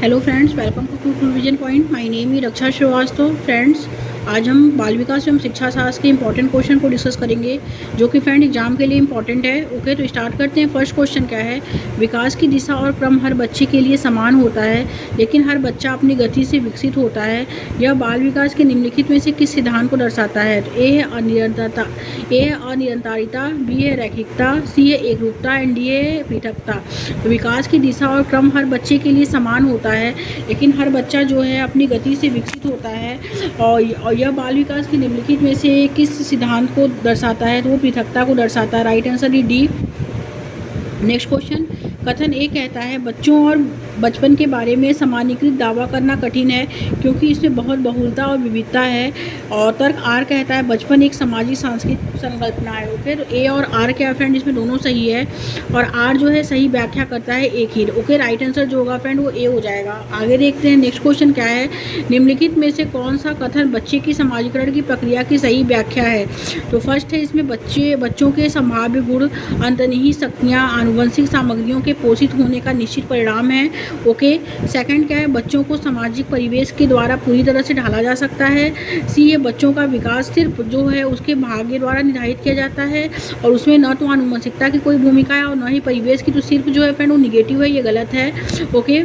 Hello friends, welcome to vision point. My name is Raksha Srivastava. Friends, आज हम बाल विकास एवं शिक्षा शास्त्र के इंपॉर्टेंट क्वेश्चन को डिस्कस करेंगे जो कि फ्रेंड एग्जाम के लिए इंपॉर्टेंट है। ओके, तो स्टार्ट करते हैं। फर्स्ट क्वेश्चन क्या है? विकास की दिशा और क्रम हर बच्चे के लिए समान होता है, लेकिन हर बच्चा अपनी गति से विकसित होता है। यह बाल विकास के निम्नलिखित में से किस सिद्धांत को दर्शाता है? ए है अनिरंतरता, बी है रैखिकता, सी है एकरूपता एंड डी है पृथकता। तो विकास की दिशा और क्रम हर बच्चे के लिए समान होता है, लेकिन हर बच्चा जो है अपनी गति से विकसित होता है। और यह बाल विकास के निम्नलिखित में से किस सिद्धांत को दर्शाता है? तो वो पृथकता को दर्शाता है। Right answer is D. Next question, कथन ए कहता है बच्चों और बचपन के बारे में सामान्यीकृत दावा करना कठिन है क्योंकि इसमें बहुत बहुलता और विविधता है। और तर्क आर कहता है बचपन एक सामाजिक सांस्कृतिक संकल्पना है। ओके, तो ए और आर क्या है फ्रेंड? इसमें दोनों सही है और आर जो है सही व्याख्या करता है एक ही। ओके, राइट आंसर जो होगा फ्रेंड वो ए हो जाएगा। आगे देखते हैं। नेक्स्ट क्वेश्चन क्या है? निम्नलिखित में से कौन सा कथन बच्चे की समाजीकरण की प्रक्रिया की सही व्याख्या है? तो फर्स्ट है इसमें बच्चों के संभाव्य गुण, अंतर्निहित शक्तियाँ, आनुवंशिक सामग्रियों के पोषित होने का निश्चित परिणाम है। ओके, सेकंड क्या है? बच्चों को सामाजिक परिवेश के द्वारा पूरी तरह से ढाला जा सकता है। सी है बच्चों का विकास सिर्फ जो है उसके भाग्य द्वारा निर्धारित किया जाता है और उसमें न तो आनुवंशिकता की कोई भूमिका है और न ही परिवेश की, तो सिर्फ जो है फ्रेंड वो निगेटिव है, ये गलत है। ओके,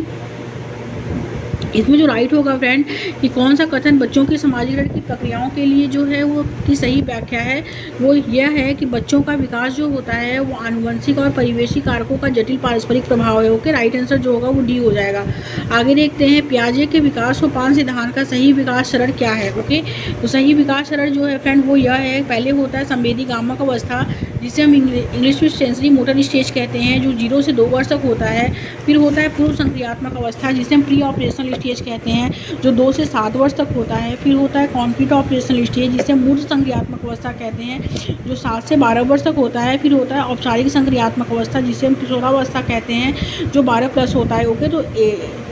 इसमें जो राइट होगा फ्रेंड कि कौन सा कथन बच्चों की समाजीकरण की प्रक्रियाओं के लिए जो है वो की सही व्याख्या है, वो यह है कि बच्चों का विकास जो होता है वो आनुवंशिक और परिवेशी कारकों का जटिल पारस्परिक प्रभाव है। ओके, राइट आंसर जो होगा वो डी हो जाएगा। आगे देखते हैं। पियाजे के विकास सोपान सिद्धांत का सही विकास चरण क्या है? ओके, तो सही विकास चरण जो है फ्रेंड वो यह है, पहले होता है संवेदी गामक अवस्था जिसे हम इंग्लिश में सेंसरी मोटर स्टेज कहते हैं, जो 0 से 2 वर्ष तक होता है। फिर होता है पूर्व संक्रियात्मक अवस्था जिसे हम प्री ऑपरेशनल स्टेज कहते हैं, जो 2 से 7 वर्ष तक होता है। फिर होता है कॉम्प्लीट ऑपरेशनल स्टेज जिसे हम मूर्त संक्रियात्मक अवस्था कहते हैं, जो 7 से 12 वर्ष तक होता है। फिर होता है औपचारिक संक्रियात्मक अवस्था जिसे हम किशोरावस्था कहते हैं, जो 12 प्लस होता है। ओके, तो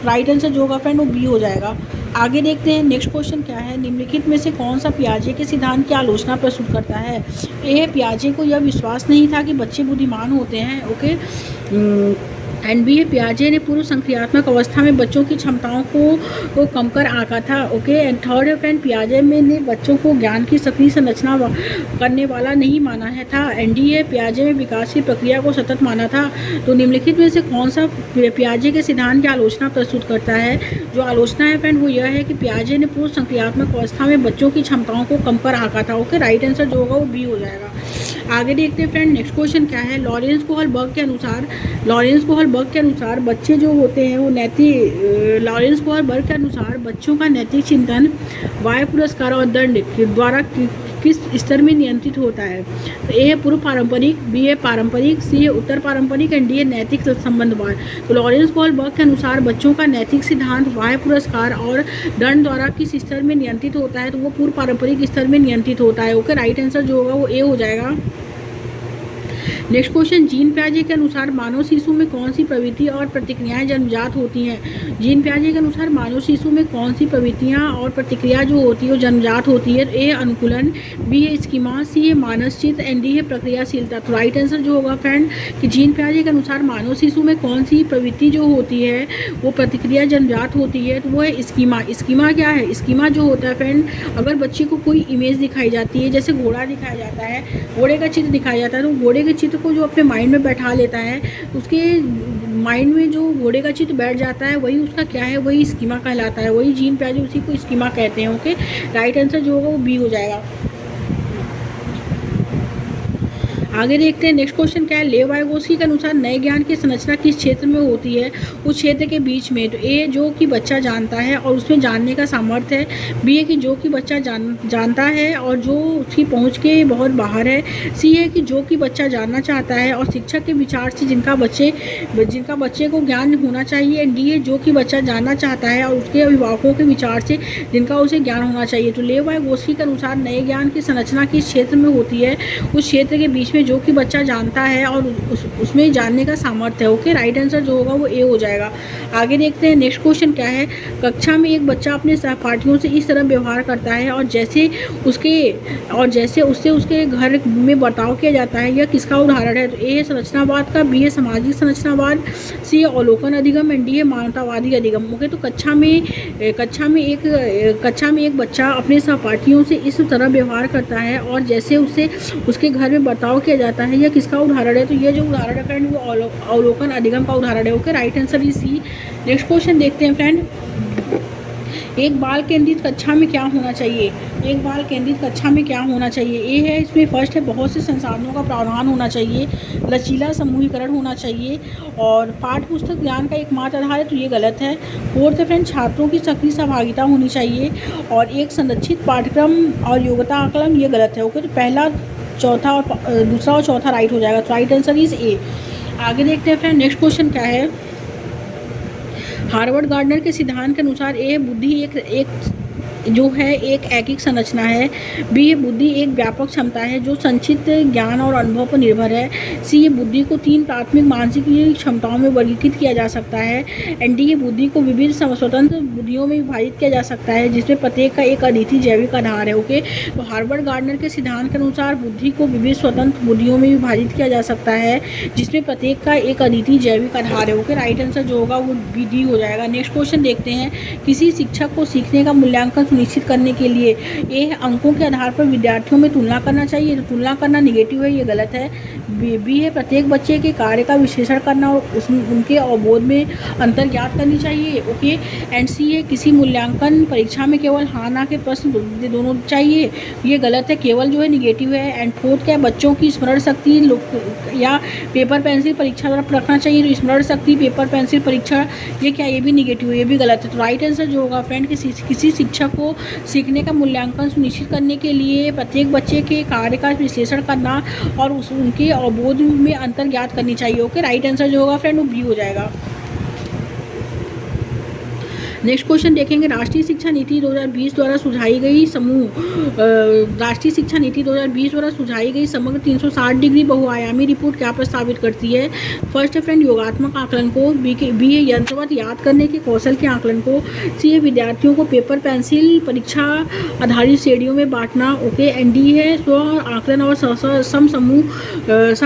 राइट आंसर जो होगा फ्रेंड वो बी हो जाएगा। आगे देखते हैं। नेक्स्ट क्वेश्चन क्या है? निम्नलिखित में से कौन सा पियाजे के सिद्धांत की आलोचना प्रस्तुत करता है? ए, पियाजे को यह विश्वास नहीं था कि बच्चे बुद्धिमान होते हैं। ओके, एंड बी, पियाजे ने पूर्व संक्रियात्मक अवस्था में बच्चों की क्षमताओं को कम कर आंका था। ओके, एंड थर्ड है फ्रेंड, पियाजे ने बच्चों को ज्ञान की सक्रिय संरचना करने वाला नहीं माना है था। एंड डी है, पियाजे में विकास की प्रक्रिया को सतत माना था। तो निम्नलिखित में से कौन सा पियाजे के सिद्धांत की आलोचना प्रस्तुत करता है? जो आलोचना है फ्रेंड वो यह है कि पियाजे ने पूर्व संक्रियात्मक अवस्था में बच्चों की क्षमताओं को कम कर आंका था। ओके, राइट आंसर जो होगा वो बी हो जाएगा। आगे देखते हैं फ्रेंड। नेक्स्ट क्वेश्चन क्या है? लॉरेंस कोहलबर्ग के अनुसार बच्चे जो होते हैं वो लॉरेंस कोहलबर्ग के अनुसार बच्चों का नैतिक चिंतन वाय पुरस्कार और दंड के द्वारा किस स्तर में नियंत्रित होता है? तो ए है पूर्व पारंपरिक, बी है पारंपरिक, सी है उत्तर पारंपरिक एंड डी है नैतिक संबंधवाद। तो लॉरेंस कोहलबर्ग के अनुसार बच्चों का नैतिक सिद्धांत वाय पुरस्कार और दंड द्वारा किस स्तर में नियंत्रित होता है? तो वो पूर्व पारंपरिक स्तर में नियंत्रित होता है। ओके, राइट आंसर जो होगा वो ए हो जाएगा। नेक्स्ट क्वेश्चन, जीन पियाजे के अनुसार मानव शिशु में कौन सी प्रवृत्ति और प्रतिक्रियाएं जन्मजात होती हैं? जीन पियाजे के अनुसार मानव शिशु में कौन सी प्रवृत्तियां और प्रतिक्रिया जो होती है वो जन्मजात होती है? ए, अनुकूलन, बी है स्कीमा, सी है मानसचित्र एंड डी है प्रक्रियाशीलता। तो राइट आंसर जो होगा फ्रेंड कि जीन पियाजे के अनुसार मानव शिशु में कौन सी प्रवृत्ति जो होती है वो प्रतिक्रिया जन्मजात होती है, तो वो है स्कीमा। स्कीमा क्या है? स्कीमा जो होता है फ्रेंड, अगर बच्चे को कोई इमेज दिखाई जाती है, जैसे घोड़ा दिखाया जाता है, घोड़े का चित्र दिखाया जाता है, तो घोड़े के चित्र को जो अपने माइंड में बैठा लेता है, उसके माइंड में जो घोड़े का चित्र बैठ जाता है वही उसका क्या है, वही स्कीमा कहलाता है, वही जीन पियाजे उसी को स्कीमा कहते हैं। ओके, राइट आंसर जो होगा वो बी हो जाएगा। आगे देखते हैं। नेक्स्ट क्वेश्चन क्या है? लेव वाइगोत्स्की के अनुसार नए ज्ञान की संरचना किस क्षेत्र में होती है? उस क्षेत्र के बीच में। तो ए, जो कि बच्चा जानता है और उसमें जानने का सामर्थ्य है, बी है कि जो कि बच्चा जानता है और जो उसकी पहुंच के बहुत बाहर है, सी है कि जो कि बच्चा जानना चाहता है और शिक्षक के विचार से जिनका बच्चे को ज्ञान होना चाहिए, एंड डी है जो कि बच्चा जानना चाहता है और उसके अभिभावकों के विचार से जिनका उसे ज्ञान होना चाहिए। तो लेव वाइगोत्स्की के अनुसार नए ज्ञान की संरचना किस क्षेत्र में होती है? उस क्षेत्र के बीच में जो कि बच्चा जानता है और उसमें जानने का सामर्थ्य है। ओके, राइट आंसर जो होगा वो ए हो जाएगा। आगे देखते हैं नेक्स्ट क्वेश्चन क्या है। कक्षा में एक बच्चा अपने सहपाठियों से इस तरह व्यवहार करता है और जैसे उससे उसके घर में बर्ताव किया जाता है, यह किसका उदाहरण है? तो ए है संरचनावाद का, बी है सामाजिक संरचनावाद, सी है अवलोकन अधिगम एंड डी है मानवतावादी अधिगम। ओके, तो कक्षा में एक बच्चा अपने सहपाठियों से इस तरह व्यवहार करता है और जैसे उससे उसके घर में बर्ताव किया जाता है, यह किसका उदाहरण है? तो ये जो उदाहरण है फ्रेंड वो अवलोकन अधिगम का उदाहरण है। Okay, right answer is C. Next question देखते हैं फ्रेंड। एक बाल केंद्रित कक्षा में क्या होना चाहिए? एक बाल केंद्रित कक्षा में क्या होना चाहिए? ए है इसमें फर्स्ट है बहुत से संसाधनों का प्रावधान होना चाहिए, लचीला समूहीकरण होना चाहिए और पाठ्य पुस्तक ज्ञान का एकमात्र आधार है, तो ये गलत है। फोर्थ है फ्रेंड छात्रों की सक्रिय सहभागिता होनी चाहिए और एक संरक्षित पाठ्यक्रम और योग्यता आकलन, ये गलत है। ओके, तो पहला चौथा और दूसरा और चौथा राइट हो जाएगा। तो राइट आंसर इज ए। आगे देखते हैं फ्रेंड नेक्स्ट क्वेश्चन क्या है। हार्वर्ड गार्डनर के सिद्धांत के अनुसार ए बुद्धि एक ऐकिक संरचना है, बी ये बुद्धि एक व्यापक क्षमता है जो संचित ज्ञान और अनुभव पर निर्भर है, सी ये बुद्धि को 3 प्राथमिक मानसिक क्षमताओं में वर्गीकृत किया जा सकता है एंड डी ये बुद्धि को विविध स्वतंत्र बुद्धियों में विभाजित किया जा सकता है जिसमें प्रत्येक का एक अद्वितीय जैविक आधार है। ओके, तो हार्वर्ड गार्डनर के सिद्धांत के अनुसार बुद्धि को विविध स्वतंत्र बुद्धियों में विभाजित किया जा सकता है जिसमें प्रत्येक का एक अद्वितीय जैविक आधार है। ओके, राइट आंसर जो होगा वो बी डी हो जाएगा। नेक्स्ट क्वेश्चन देखते हैं। किसी शिक्षक को सीखने का मूल्यांकन सुनिश्चित करने के लिए ए अंकों के आधार पर विद्यार्थियों में तुलना करना चाहिए, तो तुलना करना निगेटिव है, ये गलत है। बी है प्रत्येक बच्चे के कार्य का विश्लेषण करना और उनके अवबोध में अंतर ज्ञात करनी चाहिए। ओके, एंड सी है किसी मूल्यांकन परीक्षा में केवल हाँ ना के प्रश्न दोनों चाहिए, ये गलत है, केवल जो है निगेटिव है। एंड फोर्थ क्या है बच्चों की स्मरण शक्ति या पेपर पेंसिल परीक्षा द्वारा रखना चाहिए, तो स्मरण शक्ति पेपर पेंसिल परीक्षा ये क्या, ये भी निगेटिव है, ये भी गलत है। तो राइट आंसर जो होगा फ्रेंड किसी शिक्षक को सीखने का मूल्यांकन सुनिश्चित करने के लिए प्रत्येक बच्चे के कार्य का विश्लेषण करना और उनके अवबोध में अंतर ज्ञात करनी चाहिए। ओके, राइट आंसर जो होगा फ्रेंड वो बी हो जाएगा। नेक्स्ट क्वेश्चन देखेंगे। राष्ट्रीय शिक्षा नीति 2020 द्वारा सुझाई गई समग्र 360 डिग्री बहुआयामी रिपोर्ट क्या प्रस्तावित करती है? फर्स्ट है फ्रेंड योगात्मक आकलन को, बी है यंत्रवत याद करने के कौशल के आकलन को, सी है विद्यार्थियों को पेपर पेंसिल परीक्षा आधारित श्रेणियों में बांटना। ओके, एंड डी है स्व आकलन और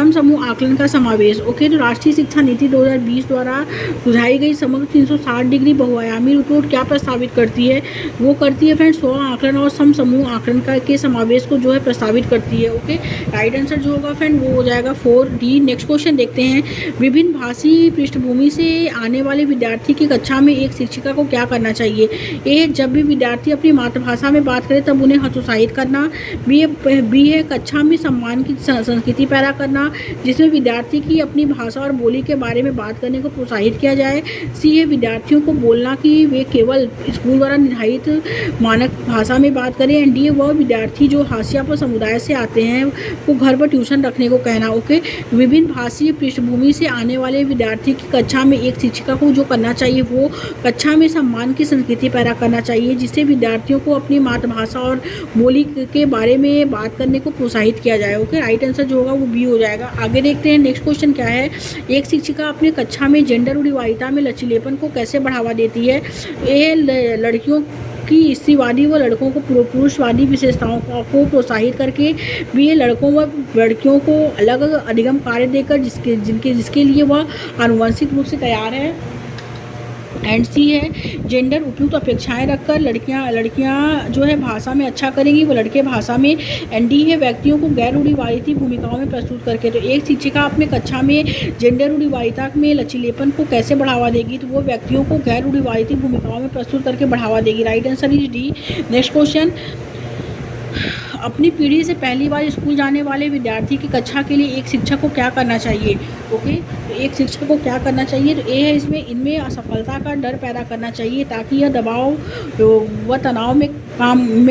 समूह आकलन का समावेश। ओके, तो राष्ट्रीय शिक्षा नीति 2020 द्वारा सुझाई गई समग्र 360 डिग्री बहुआयामी रिपोर्ट क्या प्रस्तावित करती है? वो करती है फ्रेंड्स स्व आकलन और समूह आकलन के समावेश को जो है प्रस्तावित करती है। ओके, राइट आंसर जो होगा फ्रेंड वो हो जाएगा 4D। नेक्स्ट क्वेश्चन देखते हैं। विभिन्न भाषी पृष्ठभूमि से आने वाले विद्यार्थी की कक्षा में एक शिक्षिका को क्या करना चाहिए? ए जब भी विद्यार्थी अपनी मातृभाषा में बात करे तब उन्हें हतोत्साहित करना, बी है कक्षा में सम्मान की संस्कृति पैदा करना जिसमें विद्यार्थी की अपनी भाषा और बोली के बारे में बात करने को प्रोत्साहित किया जाए, सी है विद्यार्थियों को बोलना कि वे केवल स्कूल द्वारा निर्धारित मानक भाषा में बात करें, एंड डी वह विद्यार्थी जो हाशिया पर समुदाय से आते हैं वो घर पर ट्यूशन रखने को कहना। ओके, विभिन्न भाषीय पृष्ठभूमि से आने वाले विद्यार्थी की कक्षा में एक शिक्षिका को जो करना चाहिए वो कक्षा में सम्मान की संस्कृति पैदा करना चाहिए जिससे विद्यार्थियों को अपनी मातृभाषा और बोली के बारे में बात करने को प्रोत्साहित किया जाए। ओके, राइट आंसर जो होगा वो बी हो जाएगा। आगे देखते हैं नेक्स्ट क्वेश्चन क्या है। एक शिक्षिका अपने कक्षा में जेंडर रूढ़िवादिता में लचीलेपन को कैसे बढ़ावा देती है? ए लड़कियों की स्त्रीवादी व लड़कों को पुरुषवादी विशेषताओं को प्रोत्साहित करके, बी ए लड़कों व लड़कियों को अलग अधिगम कार्य देकर जिसके लिए वह आनुवंशिक रूप से तैयार है, एंड सी है जेंडर उपयुक्त अपेक्षाएं रखकर लड़कियां जो है भाषा में अच्छा करेंगी वो लड़के भाषा में, एंड डी है व्यक्तियों को गैर रूढ़िवादिता भूमिकाओं में प्रस्तुत करके। तो एक शिक्षिका अपने कक्षा में जेंडर रूढ़िवादिता में लचीलेपन को कैसे बढ़ावा देगी? तो वो व्यक्तियों को गैर रूढ़िवादिता भूमिकाओं में प्रस्तुत करके बढ़ावा देगी। Right answer is D. Next question. अपनी पीढ़ी से पहली बार स्कूल जाने वाले विद्यार्थी की कक्षा के लिए एक शिक्षक को क्या करना चाहिए? ओके, तो एक शिक्षक को क्या करना चाहिए, तो ए है इसमें इनमें असफलता का डर पैदा करना चाहिए ताकि यह दबाव व तनाव में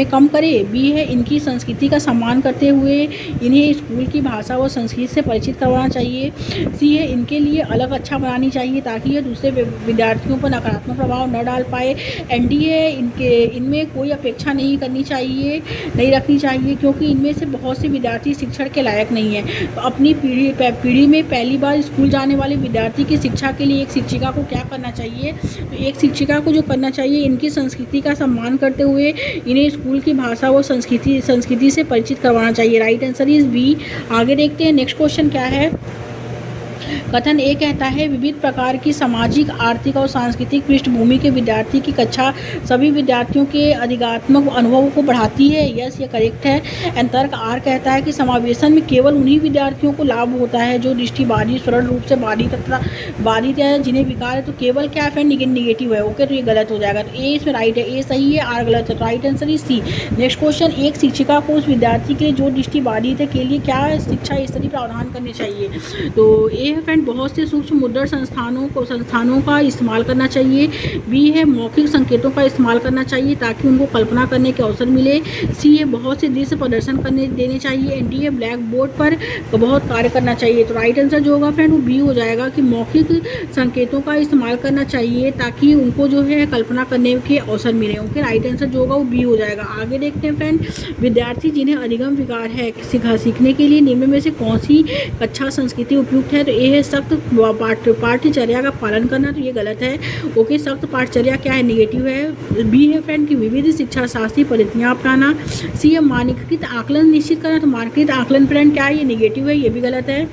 कम करे। बी है इनकी संस्कृति का सम्मान करते हुए इन्हें स्कूल की भाषा व संस्कृति से परिचित करवाना चाहिए। सी है इनके लिए अलग अच्छा बनानी चाहिए ताकि यह दूसरे विद्यार्थियों पर नकारात्मक प्रभाव न डाल पाए। एंड डी है इनमें कोई अपेक्षा नहीं रखनी चाहिए क्योंकि इनमें से बहुत से विद्यार्थी शिक्षण के लायक नहीं है। तो अपनी पीढ़ी में पहली बार स्कूल जाने वाले विद्यार्थी की शिक्षा के लिए एक शिक्षिका को क्या करना चाहिए, तो एक शिक्षिका को जो करना चाहिए इनकी संस्कृति का सम्मान करते हुए इन्हें स्कूल की भाषा व संस्कृति से परिचित करवाना चाहिए। Right answer is B. आगे देखते हैं नेक्स्ट क्वेश्चन क्या है। कथन ए कहता है विविध प्रकार की सामाजिक, आर्थिक और सांस्कृतिक पृष्ठभूमि के विद्यार्थी की कक्षा सभी विद्यार्थियों के अधिकात्मक अनुभव को बढ़ाती है। यस, ये करेक्ट है। एंड तर्क आर कहता है कि समावेशन में केवल उन्हीं विद्यार्थियों को लाभ होता है जो दृष्टिबाधित, सरल रूप से बाधित है, जिन्हें विकार है। तो केवल क्या है, निगेटिव है। ओके, तो ये गलत हो जाएगा। तो ए इसमें राइट है, ए सही है, आर गलत है। तो right answer is C. Next question, एक शिक्षिका को उस विद्यार्थी के लिए जो दृष्टिबाधित है के लिए क्या शिक्षा स्तरीय प्रावधान करने चाहिए। तो ए है फ्रेंड बहुत से सूक्ष्म मुद्रण संस्थानों का इस्तेमाल करना चाहिए। बी है मौखिक संकेतों का इस्तेमाल करना चाहिए ताकि उनको कल्पना करने के अवसर मिले। सी है बहुत से दृश्य प्रदर्शन करने देने चाहिए। एंड डी है ब्लैक बोर्ड पर बहुत कार्य करना चाहिए। तो राइट आंसर जो होगा फ्रेंड वो बी हो जाएगा कि मौखिक संकेतों का इस्तेमाल करना चाहिए ताकि उनको जो है कल्पना करने के अवसर मिले। ओके, राइट आंसर जो होगा वो बी हो जाएगा। आगे देखते हैं फ्रेंड, विद्यार्थी जिन्हें अधिगम विकार है सीखने के लिए निम्न में से कौन सी कक्षा संस्कृति उपयुक्त है। तो ए है सख्त पाठ्यचर्या का पालन करना। तो ये गलत है। ओके, सख्त पाठ्यचर्या क्या है, निगेटिव है। बी है फ्रेंड की विविध शिक्षा शास्त्रीय पद्धतियाँ अपनाना। सी है मानकीकृत आकलन निश्चित करना। तो मानकीकृत आकलन फ्रेंड क्या है, ये निगेटिव है, ये भी गलत है।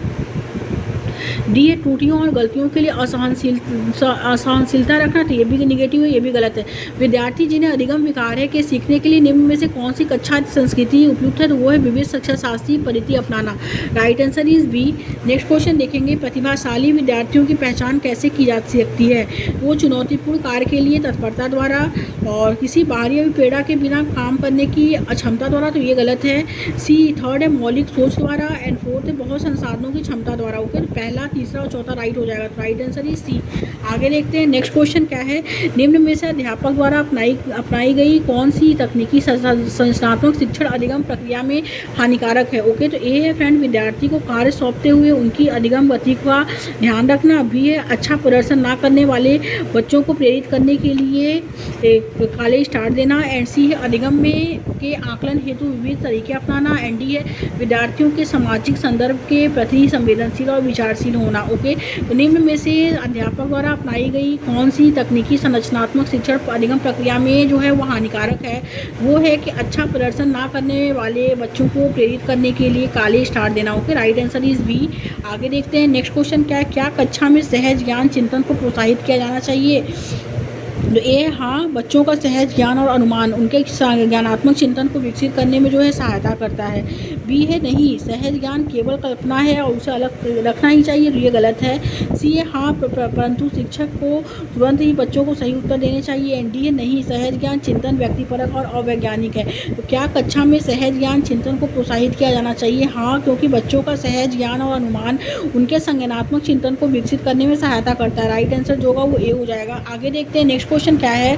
डी है टूटियों और गलतियों के लिए असहनशीलता रखना। तो ये भी निगेटिव है, ये भी गलत है। विद्यार्थी जिन्हें अधिगम विकार है के सीखने के लिए निम्न में से कौन सी कक्षा संस्कृति उपयुक्त है, तो वो है विविध शिक्षा शास्त्रीय पद्धति अपनाना। Right answer is B. Next question देखेंगे, प्रतिभाशाली विद्यार्थियों की पहचान कैसे की जा सकती है। वो चुनौतीपूर्ण कार्य के लिए तत्परता द्वारा और किसी बाहरी अभिप्रेरणा के बिना काम करने की अक्षमता द्वारा। तो ये गलत है। सी थर्ड है मौलिक सोच द्वारा। एंड फोर्थ है बहुत संसाधनों की क्षमता द्वारा। ओके, पहला, तीसरा और चौथा राइट हो जाएगा। तो राइट आंसर इज सी। आगे देखते हैं नेक्स्ट क्वेश्चन क्या है। निम्न में से अध्यापक द्वारा अपनाई गई कौन सी तकनीकी संरचनात्मक शिक्षण अधिगम प्रक्रिया में हानिकारक है। ओके, तो ए है फ्रेंड विद्यार्थी को कार्य सौंपते हुए उनकी अधिगम गति का ध्यान रखना। बी है अच्छा प्रदर्शन ना करने वाले बच्चों को प्रेरित करने के लिए कॉलेज स्टार्ट देना। एंड सी है अधिगम के आकलन हेतु विविध तरीके अपनाना। एंड डी है विद्यार्थियों के सामाजिक संदर्भ के प्रति संवेदनशील और विचारशील होना। ओके, तो निम्न में से अध्यापक द्वारा अपनाई गई कौन सी तकनीकी संरचनात्मक शिक्षण अधिगम प्रक्रिया में जो है वो हानिकारक है, वो है कि अच्छा प्रदर्शन ना करने वाले बच्चों को प्रेरित करने के लिए कॉलेज स्टार्ट देना। Okay, right answer is B. आगे देखते हैं नेक्स्ट क्वेश्चन क्या है। क्या कक्षा में सहज ज्ञान चिंतन को प्रोत्साहित किया जाना चाहिए। तो ए हाँ, बच्चों का सहज ज्ञान और अनुमान उनके ज्ञानात्मक चिंतन को विकसित करने में जो है सहायता करता है। बी है नहीं, सहज ज्ञान केवल कल्पना है और उसे अलग रखना ही चाहिए। तो ये गलत है। सी है हाँ, परंतु शिक्षक को तुरंत ही बच्चों को सही उत्तर देने चाहिए। एंड डी है नहीं, सहज ज्ञान चिंतन व्यक्तिपरक और अवैज्ञानिक है। तो क्या कक्षा में सहज ज्ञान चिंतन को प्रोत्साहित किया जाना चाहिए। हाँ, क्योंकि बच्चों का सहज ज्ञान और अनुमान उनके संज्ञानात्मक चिंतन को विकसित करने में सहायता करता है। राइट आंसर जो होगा वो ए हो जाएगा। आगे देखते हैं नेक्स्ट क्वेश्चन क्या है।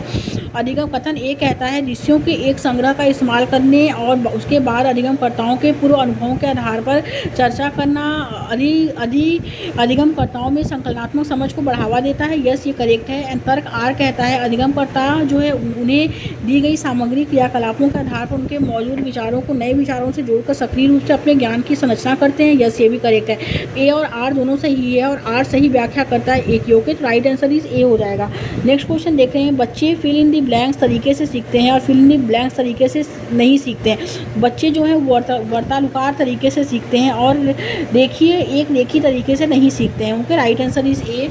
अधिगम कथन ए कहता है दृश्यों के एक संग्रह का इस्तेमाल करने और उसके बाद अधिगमकर्ताओं के पूर्व अनुभवों के आधार पर चर्चा करना अधिगमकर्ताओं में संकलनात्मक समझ को बढ़ावा देता है। यस, ये करेक्ट है। एंड तर्क आर कहता है अधिगमकर्ता जो है उन्हें दी गई सामग्री क्रियाकलापों के आधार पर उनके मौजूद विचारों को नए विचारों से जोड़कर सक्रिय रूप से अपने ज्ञान की संरचना करते हैं। यस, ये भी करेक्ट है। ए और आर दोनों सही है और आर सही व्याख्या करता है एक योग के। तो राइट आंसर इज ए हो जाएगा। नेक्स्ट क्वेश्चन देख रहे हैं, बच्चे फिल इन दी ब्लैंक्स तरीके से सीखते हैं और फिल इन दी ब्लैंक्स तरीके से नहीं सीखते हैं। बच्चे जो है वर्तानुकार तरीके से सीखते हैं और एक रेखी तरीके से नहीं सीखते हैं। Okay, right answer is a.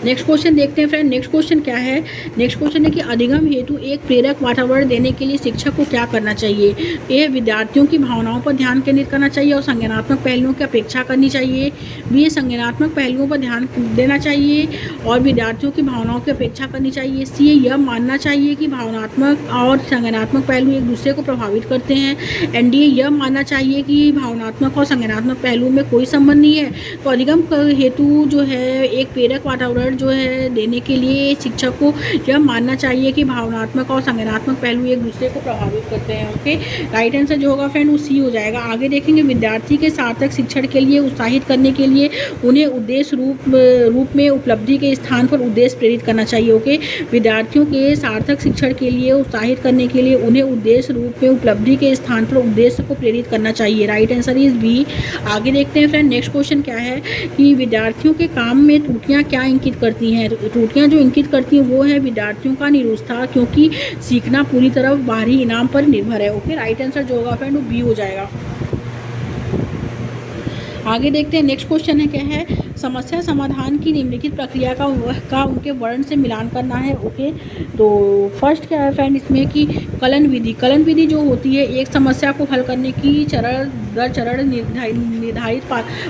Next question देखते हैं फ्रेंड। नेक्स्ट क्वेश्चन क्या है? नेक्स्ट क्वेश्चन है कि अधिगम हेतु एक प्रेरक वातावरण देने के लिए शिक्षक को क्या करना चाहिए? ए, विद्यार्थियों की भावनाओं पर ध्यान केंद्रित करना चाहिए और संज्ञानात्मक पहलुओं की अपेक्षा करनी चाहिए। बी, संज्ञानात्मक पहलुओं पर ध्यान देना चाहिए और विद्यार्थियों की भावनाओं की अपेक्षा करनी चाहिए। सी, यह मानना चाहिए कि भावनात्मक और संज्ञानात्मक पहलू एक दूसरे को प्रभावित करते हैं। एंड डी, यह मानना चाहिए कि भावनात्मक और संज्ञानात्मक पहलुओं में कोई संबंध नहीं है। तो अधिगम हेतु जो है एक प्रेरक वातावरण जो है देने के लिए शिक्षक को यह मानना चाहिए कि भावनात्मक और संज्ञानात्मक पहलू एक दूसरे को प्रभावित करते हैं। ओके, राइट आंसर जो होगा फ्रेंड वो सी हो जाएगा। आगे देखेंगे, विद्यार्थी के सार्थक शिक्षण के लिए उत्साहित करने के लिए उन्हें उद्देश्य रूप में उपलब्धि के स्थान पर उद्देश्य प्रेरित करना चाहिए। ओके, विद्यार्थियों के सार्थक शिक्षण के लिए उत्साहित करने के लिए उन्हें उद्देश्य रूप में उपलब्धि के स्थान पर उद्देश्य को प्रेरित करना चाहिए। Right answer is B. आगे देखते हैं फ्रेंड, नेक्स्ट क्वेश्चन क्या है कि विद्यार्थियों के काम में त्रुटियां क्या इंगित करती हैं? त्रुटियां जो इंगित करती हैं वो है विद्यार्थियों का निरुत्साह, क्योंकि सीखना पूरी तरह बाहरी इनाम पर निर्भर है। ओके, राइट आंसर जो होगा फ्रेंड वो बी हो जाएगा। आगे देखते हैं, नेक्स्ट क्वेश्चन है क्या है? समस्या समाधान की निम्नलिखित प्रक्रिया का उनके वर्ण से मिलान करना है। ओके, तो फर्स्ट क्या है फ्रेंड इसमें कि कलन विधि। कलन विधि जो होती है एक समस्या को हल करने की चरण दर चरण निर्धारित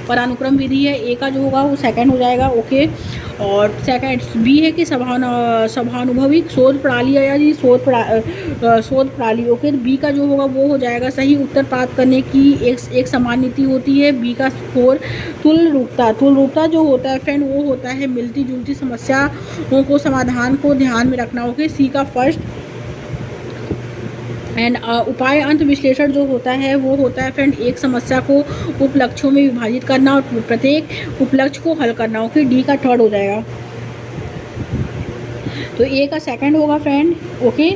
पदानुक्रम विधि है। ए का जो होगा वो सेकंड हो जाएगा। ओके, और सेकंड बी है कि सभानुभविक शोध प्रणाली या शोध प्रणाली। ओके, बी का जो होगा वो हो जाएगा सही उत्तर प्राप्त करने की एक समान नीति होती है। बी का स्कोर तुल रूपता जो होता है फ्रेंड वो होता है मिलती जुलती समस्याओं को समाधान को ध्यान में रखना। ओके, सी का फर्स्ट एंड उपाय अंत विश्लेषण जो होता है वो होता है फ्रेंड एक समस्या को उपलक्ष्यों में विभाजित करना और प्रत्येक उपलक्ष्य को हल करना। ओके, डी का थर्ड हो जाएगा। तो ए का सेकंड होगा फ्रेंड। ओके,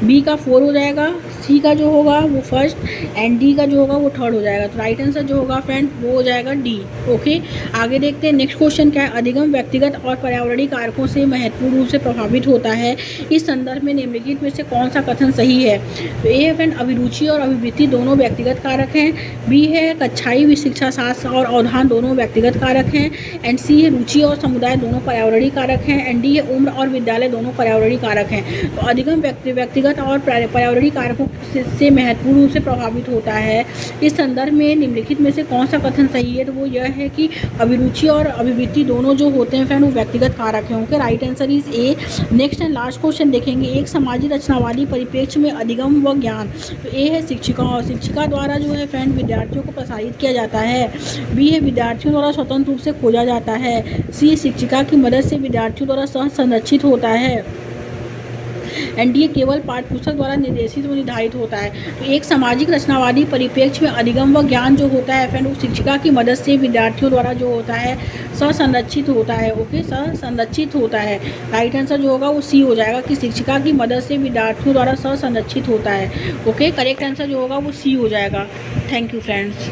बी का 4 हो जाएगा, सी का जो होगा वो फर्स्ट एंड डी का जो होगा वो थर्ड हो जाएगा। तो राइट आंसर जो होगा फ्रेंड वो हो जाएगा डी। ओके, आगे देखते हैं, नेक्स्ट क्वेश्चन क्या है? अधिगम व्यक्तिगत और पर्यावरणीय कारकों से महत्वपूर्ण रूप से प्रभावित होता है। इस संदर्भ में निम्नलिखित में से कौन सा कथन सही है? तो ए है फ्रेंड अभिरुचि और अभिवृत्ति दोनों व्यक्तिगत कारक हैं। बी है कक्षाई शिक्षा शास्त्र और अवधान दोनों व्यक्तिगत कारक हैं। एंड सी है रुचि और समुदाय दोनों पर्यावरणीय कारक हैं। एंड डी है उम्र और विद्यालय दोनों पर्यावरणीय कारक हैं। तो अधिगम व्यक्तिगत और पर्यावरणीय कारकों से महत्वपूर्ण रूप से प्रभावित होता है। इस संदर्भ में निम्नलिखित में से कौन सा कथन सही है? तो वो यह है कि अभिरुचि और अभिवृत्ति दोनों जो होते हैं फ्रेंड वो व्यक्तिगत कारक हैं। Okay, right answer is a. Next and last question देखेंगे, एक समाजी रचनावादी परिप्रेक्ष्य में अधिगम व ज्ञान। तो ए है शिक्षिका और शिक्षिका द्वारा जो है फ्रेंड विद्यार्थियों को प्रसारित किया जाता है। बी है विद्यार्थियों द्वारा स्वतंत्र रूप से खोजा जाता है। सी शिक्षिका की मदद से विद्यार्थियों द्वारा सह संरक्षित होता है। एंड ये केवल पाठ्यपुस्तक द्वारा निर्देशित व निर्धारित होता है। तो एक सामाजिक रचनावादी परिप्रेक्ष्य में अधिगम व ज्ञान जो होता है फ्रेंड वो शिक्षिका की मदद से विद्यार्थियों द्वारा जो होता है संरक्षित होता है। ओके, संरक्षित होता है। राइट आंसर जो होगा वो सी हो जाएगा कि शिक्षिका की मदद से विद्यार्थियों द्वारा संरक्षित होता है। ओके, करेक्ट आंसर जो होगा वो सी हो जाएगा। Thank you friends.